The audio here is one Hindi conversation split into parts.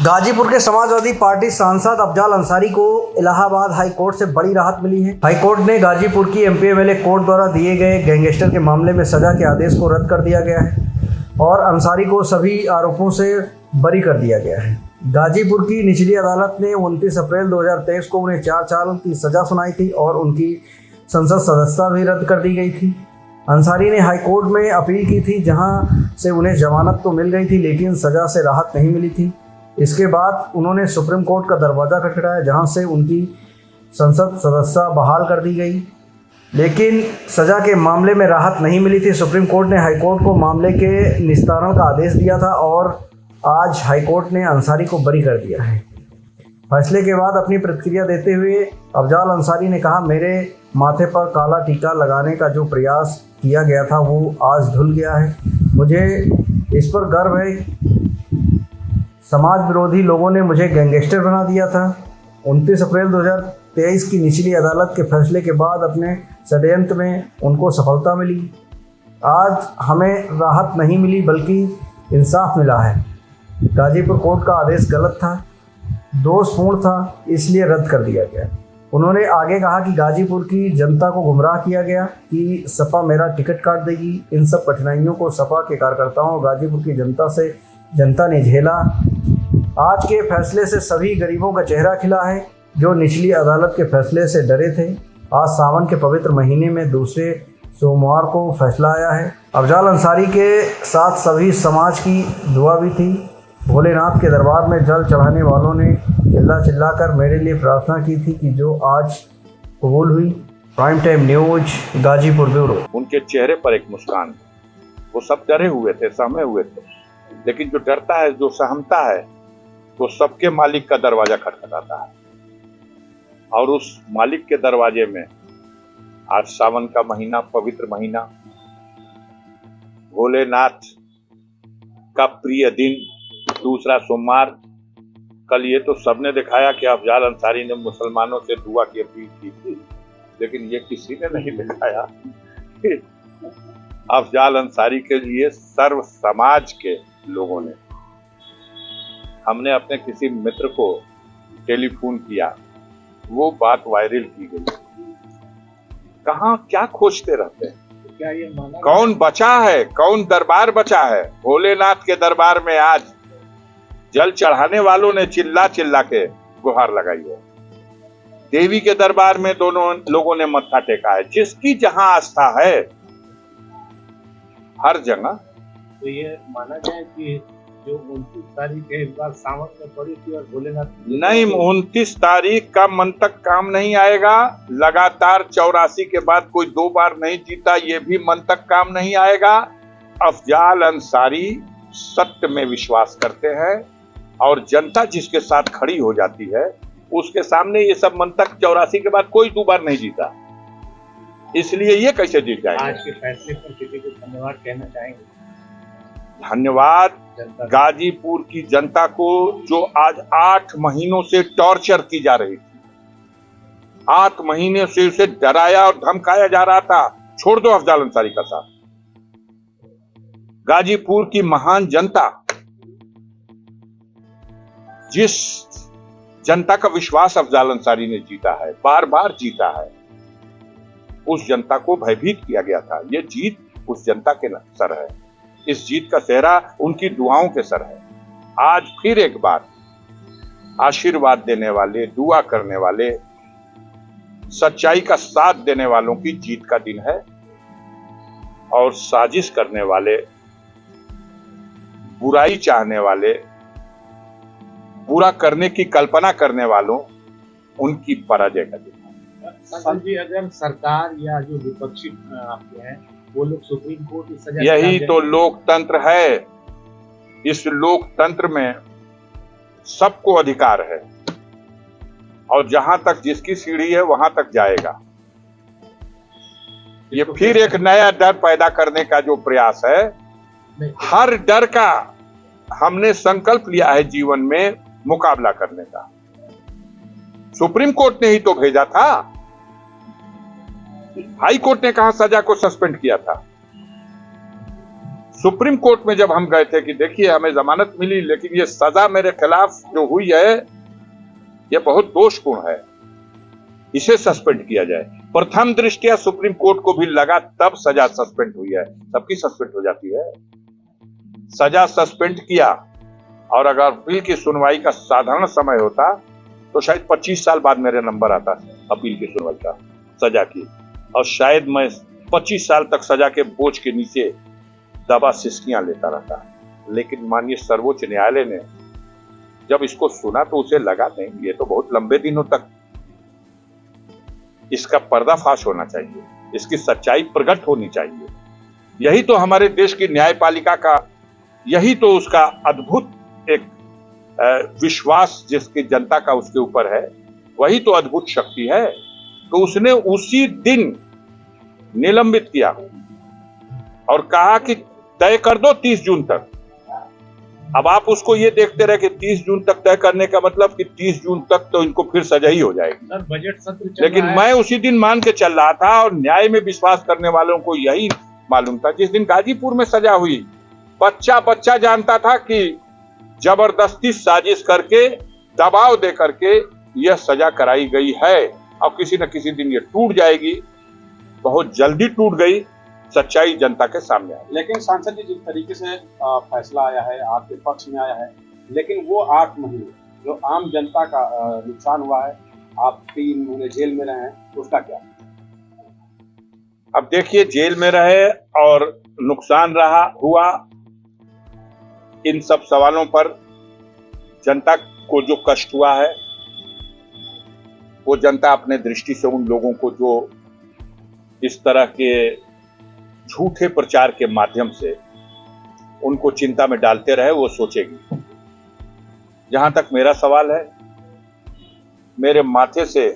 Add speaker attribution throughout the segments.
Speaker 1: गाजीपुर के समाजवादी पार्टी सांसद अफजाल अंसारी को इलाहाबाद हाई कोर्ट से बड़ी राहत मिली है। हाई कोर्ट ने गाजीपुर की एमपी-एमएलए कोर्ट द्वारा दिए गए गैंगस्टर के मामले में सजा के आदेश को रद्द कर दिया गया है और अंसारी को सभी आरोपों से बरी कर दिया गया है। गाजीपुर की निचली अदालत ने 29 अप्रैल 2023 को उन्हें 4 साल की सजा सुनाई थी और उनकी संसद सदस्यता भी रद्द कर दी गई थी। अंसारी ने हाई कोर्ट में अपील की थी, जहां से उन्हें जमानत तो मिल गई थी लेकिन सजा से राहत नहीं मिली थी। इसके बाद उन्होंने सुप्रीम कोर्ट का दरवाज़ा खटखटाया, जहां से उनकी संसद सदस्यता बहाल कर दी गई, लेकिन सज़ा के मामले में राहत नहीं मिली थी। सुप्रीम कोर्ट ने हाई कोर्ट को मामले के निस्तारण का आदेश दिया था और आज हाई कोर्ट ने अंसारी को बरी कर दिया है। फैसले के बाद अपनी प्रतिक्रिया देते हुए अफजाल अंसारी ने कहा, मेरे माथे पर काला टीका लगाने का जो प्रयास किया गया था वो आज धुल गया है। मुझे इस पर गर्व है। समाज विरोधी लोगों ने मुझे गैंगस्टर बना दिया था। 29 अप्रैल 2023 की निचली अदालत के फैसले के बाद अपने षड्यंत्र में उनको सफलता मिली। आज हमें राहत नहीं मिली बल्कि इंसाफ मिला है। गाजीपुर कोर्ट का आदेश गलत था, दोषपूर्ण था, इसलिए रद्द कर दिया गया। उन्होंने आगे कहा कि गाजीपुर की जनता को गुमराह किया गया कि सपा मेरा टिकट काट देगी। इन सब कठिनाइयों को सपा के कार्यकर्ताओं और गाजीपुर की जनता ने झेला। आज के फैसले से सभी गरीबों का चेहरा खिला है जो निचली अदालत के फैसले से डरे थे। आज सावन के पवित्र महीने में दूसरे सोमवार को फैसला आया है। अफजाल अंसारी के साथ सभी समाज की दुआ भी थी। भोलेनाथ के दरबार में जल चढ़ाने वालों ने चिल्ला कर मेरे लिए प्रार्थना की थी कि जो आज कबूल हुई। Prime time news Ghazipur bureau.
Speaker 2: उनके चेहरे पर एक मुस्कान। वो सब डरे हुए थे, सहमे हुए थे, लेकिन जो डरता है, जो सहमता है, तो सबके मालिक का दरवाजा खटखटाता है। और उस मालिक के दरवाजे में आज सावन का महीना, पवित्र महीना, भोलेनाथ का प्रिय दिन, दूसरा सोमवार। कल ये तो सबने दिखाया कि अफजाल अंसारी ने मुसलमानों से दुआ की अपील की थी, लेकिन ये किसी ने नहीं दिखाया कि अफजाल अंसारी के लिए सर्व समाज के लोगों ने, हमने अपने किसी मित्र को टेलीफोन किया, वो बात वायरल की गई। कहाँ क्या खोजते रहते हैं? क्या ये माना कौन बचा है, कौन दरबार बचा है? भोलेनाथ के दरबार में आज जल चढ़ाने वालों ने चिल्ला के गुहार लगाई है। देवी के दरबार में दोनों लोगों ने मत्था टेका है। जिसकी जहां आस्था है, हर जगह।
Speaker 3: तो ये माना जाए कि जो 29 तारीख है इस बार सावन में पड़ी थी और भोलेनाथ
Speaker 2: नहीं, 29 तारीख का मंतक काम नहीं आएगा। लगातार 84 के बाद कोई 2 बार नहीं जीता, ये भी मंतक काम नहीं आएगा। अफजाल अंसारी सत्य में विश्वास करते हैं और जनता जिसके साथ खड़ी हो जाती है उसके सामने ये सब मंतक 84 के बाद कोई 2 बार नहीं जीता, इसलिए ये कैसे जीत जाएंगे?
Speaker 3: आज के फैसले पर किसी को धन्यवाद कहना चाहेंगे?
Speaker 2: धन्यवाद गाजीपुर की जनता को, जो आज 8 महीनों से टॉर्चर की जा रही थी। 8 महीने से उसे डराया और धमकाया जा रहा था। छोड़ दो अफजाल अंसारी का साथ। गाजीपुर की महान जनता, जिस जनता का विश्वास अफजाल अंसारी ने जीता है, बार बार जीता है, उस जनता को भयभीत किया गया था। यह जीत उस जनता के सर है। इस जीत का सेहरा उनकी दुआओं के सर है। आज फिर एक बार आशीर्वाद देने वाले, दुआ करने वाले, सच्चाई का साथ देने वालों की जीत का दिन है और साजिश करने वाले, बुराई चाहने वाले, बुरा करने की कल्पना करने वालों, उनकी पराजय का दिन है।
Speaker 3: संजय जी, अगर सरकार या जो विपक्षी आपके हैं वो लोग सुप्रीम कोर्ट की सजा,
Speaker 2: यही तो लोकतंत्र है। इस लोकतंत्र में सबको अधिकार है और जहां तक जिसकी सीढ़ी है वहां तक जाएगा। ये फिर एक नया डर पैदा करने का जो प्रयास है, हर डर का हमने संकल्प लिया है जीवन में मुकाबला करने का। सुप्रीम कोर्ट ने ही तो भेजा था। हाई कोर्ट ने कहा सजा को सस्पेंड किया था। सुप्रीम कोर्ट में जब हम गए थे कि देखिए हमें जमानत मिली, लेकिन ये सजा मेरे खिलाफ जो हुई है ये बहुत दोषपूर्ण है, इसे सस्पेंड किया जाए। प्रथम दृष्टया सुप्रीम कोर्ट को भी लगा, तब सजा सस्पेंड हुई है। सबकी सस्पेंड हो जाती है, सजा सस्पेंड किया। और अगर अपील की सुनवाई का साधारण समय होता तो शायद 25 साल बाद मेरे नंबर आता अपील की सुनवाई का, सजा की, और शायद मैं 25 साल तक सजा के बोझ के नीचे दबा सिसकियां लेता रहता। लेकिन माननीय सर्वोच्च न्यायालय ने जब इसको सुना तो उसे लगा नहीं, ये तो बहुत लंबे दिनों तक इसका पर्दाफाश होना चाहिए, इसकी सच्चाई प्रकट होनी चाहिए। यही तो हमारे देश की न्यायपालिका का, यही तो उसका अद्भुत एक विश्वास जिसकी जनता का उसके ऊपर है, वही तो अद्भुत शक्ति है। तो उसने उसी दिन निलंबित किया और कहा कि तय कर दो 30 जून तक। अब आप उसको ये देखते रहे कि 30 जून तक तय करने का मतलब कि 30 जून तक तो इनको फिर सजा ही हो जाएगी।
Speaker 3: सर बजट सत्र चल
Speaker 2: लेकिन
Speaker 3: रहा है।
Speaker 2: मैं उसी दिन मान के चल रहा था और न्याय में विश्वास करने वालों को यही मालूम था। जिस दिन गाजीपुर में सजा हुई, बच्चा बच्चा जानता था कि जबरदस्ती साजिश करके, दबाव दे करके यह सजा कराई गई है और किसी न किसी दिन ये टूट जाएगी। बहुत जल्दी टूट गई, सच्चाई जनता के सामने आई।
Speaker 4: लेकिन सांसद जी, जिस तरीके से फैसला आया है, आपके पक्ष में आया है, लेकिन वो 8 महीने जो आम जनता का नुकसान हुआ है, आप 3 महीने जेल में रहे हैं, उसका क्या?
Speaker 2: अब देखिए, जेल में रहे और नुकसान रहा हुआ, इन सब सवालों पर जनता को जो कष्ट हुआ है वो जनता अपने दृष्टि से उन लोगों को जो इस तरह के झूठे प्रचार के माध्यम से उनको चिंता में डालते रहे, वो सोचेगी। जहां तक मेरा सवाल है, मेरे माथे से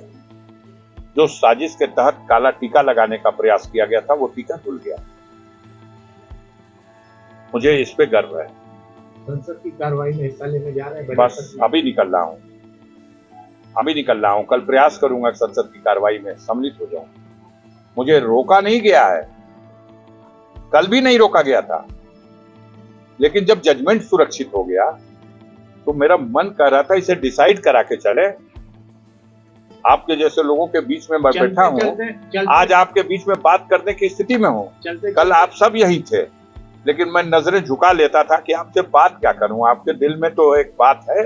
Speaker 2: जो साजिश के तहत काला टीका लगाने का प्रयास किया गया था, वो टीका खुल गया। मुझे इस पे गर्व है।
Speaker 3: संसद की कार्रवाई में हिस्सा लेने जा रहे हैं।
Speaker 2: बस अभी निकल रहा हूं, कल प्रयास करूंगा कि संसद की कार्रवाई में सम्मिलित हो जाऊं। मुझे रोका नहीं गया है, कल भी नहीं रोका गया था, लेकिन जब जजमेंट सुरक्षित हो गया तो मेरा मन कर रहा था इसे डिसाइड करा के चले। आपके जैसे लोगों के बीच में मैं बैठा हूं, आज आपके बीच में बात करने की स्थिति में हूं। कल आप सब यही थे, लेकिन मैं नजरें झुका लेता था कि आपसे बात क्या करूं। आपके दिल में तो एक बात है,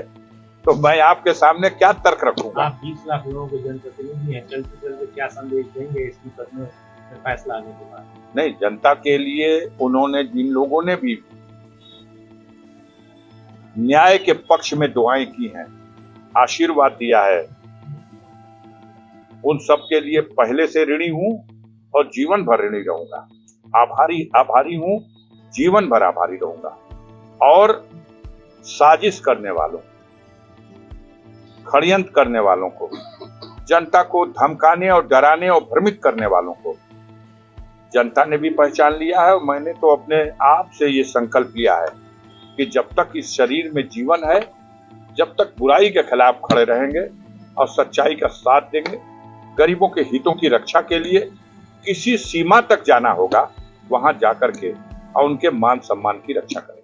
Speaker 2: तो मैं आपके सामने क्या तर्क रखूंगा।
Speaker 3: आप 20 लाख लोगों के जनप्रतिनिधि हैं, चलते चलते क्या संदेश देंगे इस मुकदमे में फैसला आने के बाद?
Speaker 2: नहीं, जनता के लिए उन्होंने, जिन लोगों ने भी न्याय के पक्ष में दुआएं की हैं, आशीर्वाद दिया है, उन सब के लिए पहले से ऋणी हूं और जीवन भर ऋणी रहूंगा। आभारी हूं, जीवन भर आभारी रहूंगा। और साजिश करने वालों, षड्यंत्र करने वालों को, जनता को धमकाने और डराने और भ्रमित करने वालों को जनता ने भी पहचान लिया है। मैंने तो अपने आप से ये संकल्प लिया है कि जब तक इस शरीर में जीवन है, जब तक बुराई के खिलाफ खड़े रहेंगे और सच्चाई का साथ देंगे, गरीबों के हितों की रक्षा के लिए किसी सीमा तक जाना होगा, वहां जाकर के और उनके मान सम्मान की रक्षा करें।